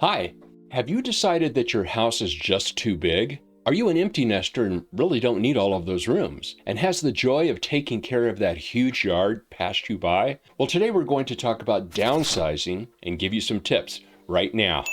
Hi, have you decided that your house is just too big? Are you an empty nester and really don't need all of those rooms? And has the joy of taking care of that huge yard passed you by? Well, today we're going to talk about downsizing and give you some tips right now.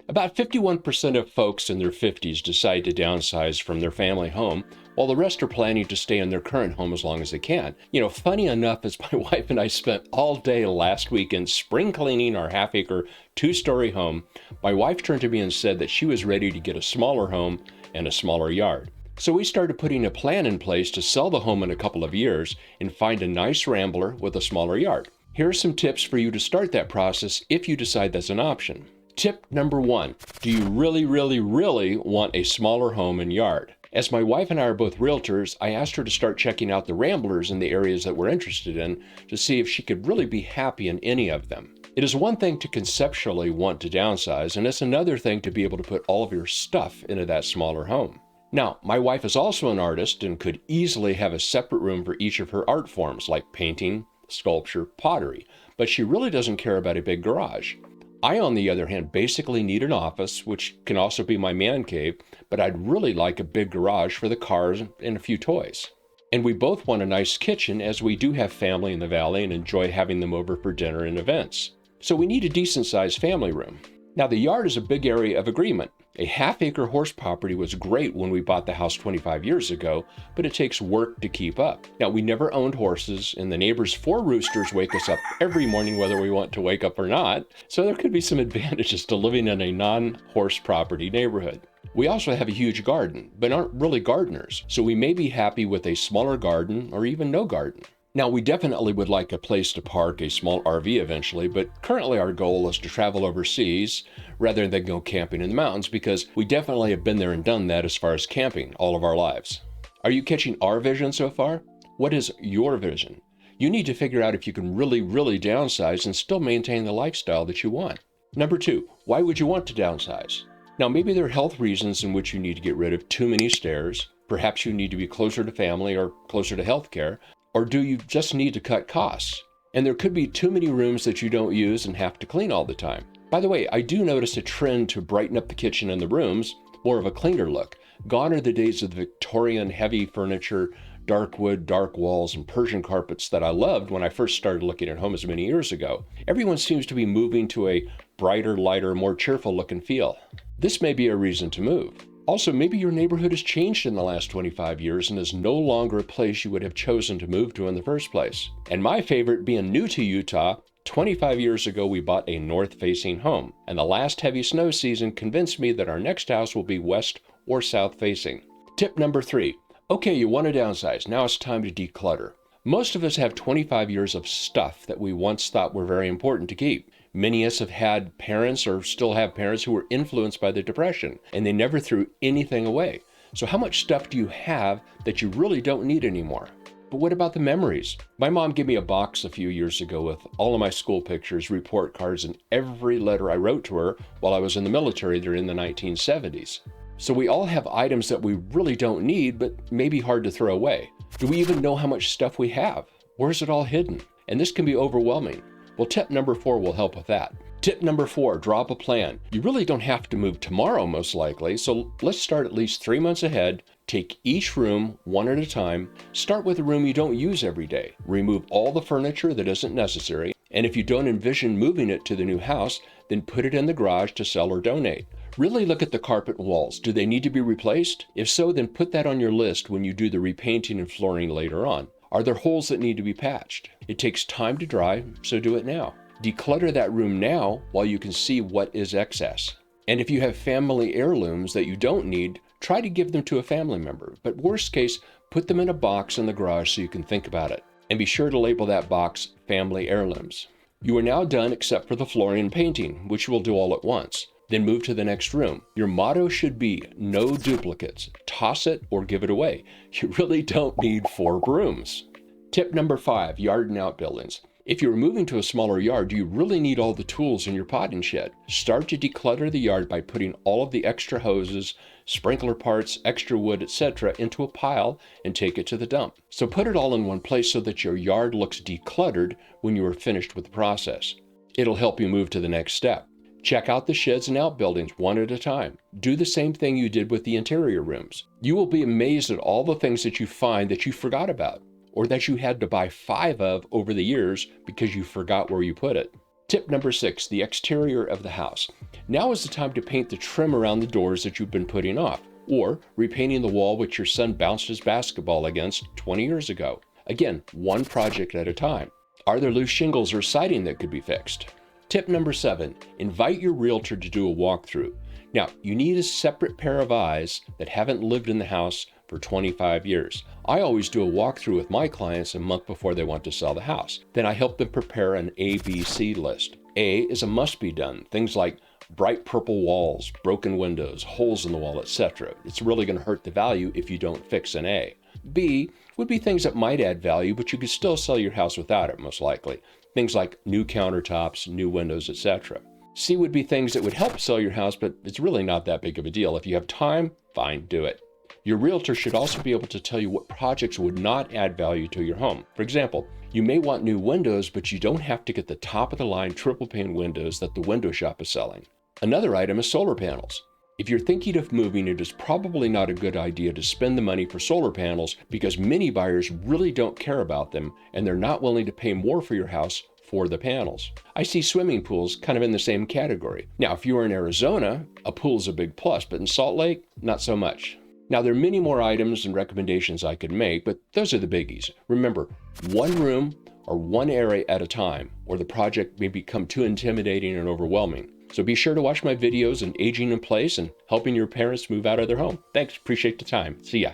About 51% of folks in their 50s decide to downsize from their family home, while the rest are planning to stay in their current home as long as they can. Funny enough, as my wife and I spent all day last weekend spring cleaning our half-acre, two-story home, my wife turned to me and said that she was ready to get a smaller home and a smaller yard. So we started putting a plan in place to sell the home in a couple of years and find a nice rambler with a smaller yard. Here are some tips for you to start that process if you decide that's an option. Tip number 1, do you really want a smaller home and yard? As my wife and I are both realtors, I asked her to start checking out the ramblers in the areas that we're interested in to see if she could really be happy in any of them. It is one thing to conceptually want to downsize, and it's another thing to be able to put all of your stuff into that smaller home. Now, my wife is also an artist and could easily have a separate room for each of her art forms like painting, sculpture, pottery, but she really doesn't care about a big garage. I, on the other hand, basically need an office, which can also be my man cave, but I'd really like a big garage for the cars and a few toys. And we both want a nice kitchen, as we do have family in the valley and enjoy having them over for dinner and events. So we need a decent-sized family room. Now, the yard is a big area of agreement. A half-acre horse property was great when we bought the house 25 years ago, but it takes work to keep up. Now, we never owned horses, and the neighbors' 4 roosters wake us up every morning whether we want to wake up or not, so there could be some advantages to living in a non-horse property neighborhood. We also have a huge garden, but aren't really gardeners, so we may be happy with a smaller garden or even no garden. Now, we definitely would like a place to park a small RV eventually, but currently our goal is to travel overseas rather than go camping in the mountains, because we definitely have been there and done that as far as camping all of our lives. Are you catching our vision so far? What is your vision? You need to figure out if you can really downsize and still maintain the lifestyle that you want. Number 2, why would you want to downsize? Now, maybe there are health reasons in which you need to get rid of too many stairs. Perhaps you need to be closer to family or closer to healthcare. Or do you just need to cut costs? And there could be too many rooms that you don't use and have to clean all the time. By the way, I do notice a trend to brighten up the kitchen and the rooms, more of a cleaner look. Gone are the days of the Victorian heavy furniture, dark wood, dark walls, and Persian carpets that I loved when I first started looking at homes many years ago. Everyone seems to be moving to a brighter, lighter, more cheerful look and feel. This may be a reason to move. Also, maybe your neighborhood has changed in the last 25 years and is no longer a place you would have chosen to move to in the first place. And my favorite, being new to Utah, 25 years ago we bought a north-facing home, and the last heavy snow season convinced me that our next house will be west or south-facing. Tip number 3. Okay, you want to downsize. Now it's time to declutter. Most of us have 25 years of stuff that we once thought were very important to keep. Many of us have had parents or still have parents who were influenced by the Depression, and they never threw anything away. So how much stuff do you have that you really don't need anymore? But what about the memories? My mom gave me a box a few years ago with all of my school pictures, report cards, and every letter I wrote to her while I was in the military during the 1970s. So we all have items that we really don't need, but may be hard to throw away. Do we even know how much stuff we have? Where's it all hidden? And this can be overwhelming. Well, tip number 4 will help with that. Tip number 4, draw up a plan. You really don't have to move tomorrow, most likely, so let's start at least 3 months ahead. Take each room one at a time. Start with a room you don't use every day. Remove all the furniture that isn't necessary, and if you don't envision moving it to the new house, then put it in the garage to sell or donate. Really look at the carpet and walls. Do they need to be replaced? If so, then put that on your list when you do the repainting and flooring later on. Are there holes that need to be patched? It takes time to dry, so do it now. Declutter that room now while you can see what is excess. And if you have family heirlooms that you don't need, try to give them to a family member. But worst case, put them in a box in the garage so you can think about it. And be sure to label that box Family Heirlooms. You are now done except for the flooring and painting, which you will do all at once. Then move to the next room. Your motto should be no duplicates. Toss it or give it away. You really don't need 4 brooms. Tip number 5, yard and outbuildings. If you're moving to a smaller yard, you really need all the tools in your potting shed. Start to declutter the yard by putting all of the extra hoses, sprinkler parts, extra wood, etc. into a pile and take it to the dump. So put it all in one place so that your yard looks decluttered when you are finished with the process. It'll help you move to the next step. Check out the sheds and outbuildings one at a time. Do the same thing you did with the interior rooms. You will be amazed at all the things that you find that you forgot about, or that you had to buy 5 of over the years because you forgot where you put it. Tip number 6, the exterior of the house. Now is the time to paint the trim around the doors that you've been putting off, or repainting the wall which your son bounced his basketball against 20 years ago. Again, one project at a time. Are there loose shingles or siding that could be fixed? Tip number 7, invite your realtor to do a walkthrough. Now, you need a separate pair of eyes that haven't lived in the house for 25 years. I always do a walkthrough with my clients a month before they want to sell the house. Then I help them prepare an ABC list. A is a must be done, things like bright purple walls, broken windows, holes in the wall, etc. It's really going to hurt the value if you don't fix an A. B would be things that might add value, but you could still sell your house without it, most likely. Things like new countertops, new windows, etc. C would be things that would help sell your house, but it's really not that big of a deal. If you have time, fine, do it. Your realtor should also be able to tell you what projects would not add value to your home. For example, you may want new windows, but you don't have to get the top of the line triple pane windows that the window shop is selling. Another item is solar panels. If you're thinking of moving, it is probably not a good idea to spend the money for solar panels because many buyers really don't care about them and they're not willing to pay more for your house for the panels. I see swimming pools kind of in the same category. Now, if you are in Arizona, a pool is a big plus, but in Salt Lake, not so much. Now, there are many more items and recommendations I could make, but those are the biggies. Remember, one room or one area at a time, or the project may become too intimidating and overwhelming. So be sure to watch my videos on aging in place and helping your parents move out of their home. Thanks, appreciate the time. See ya.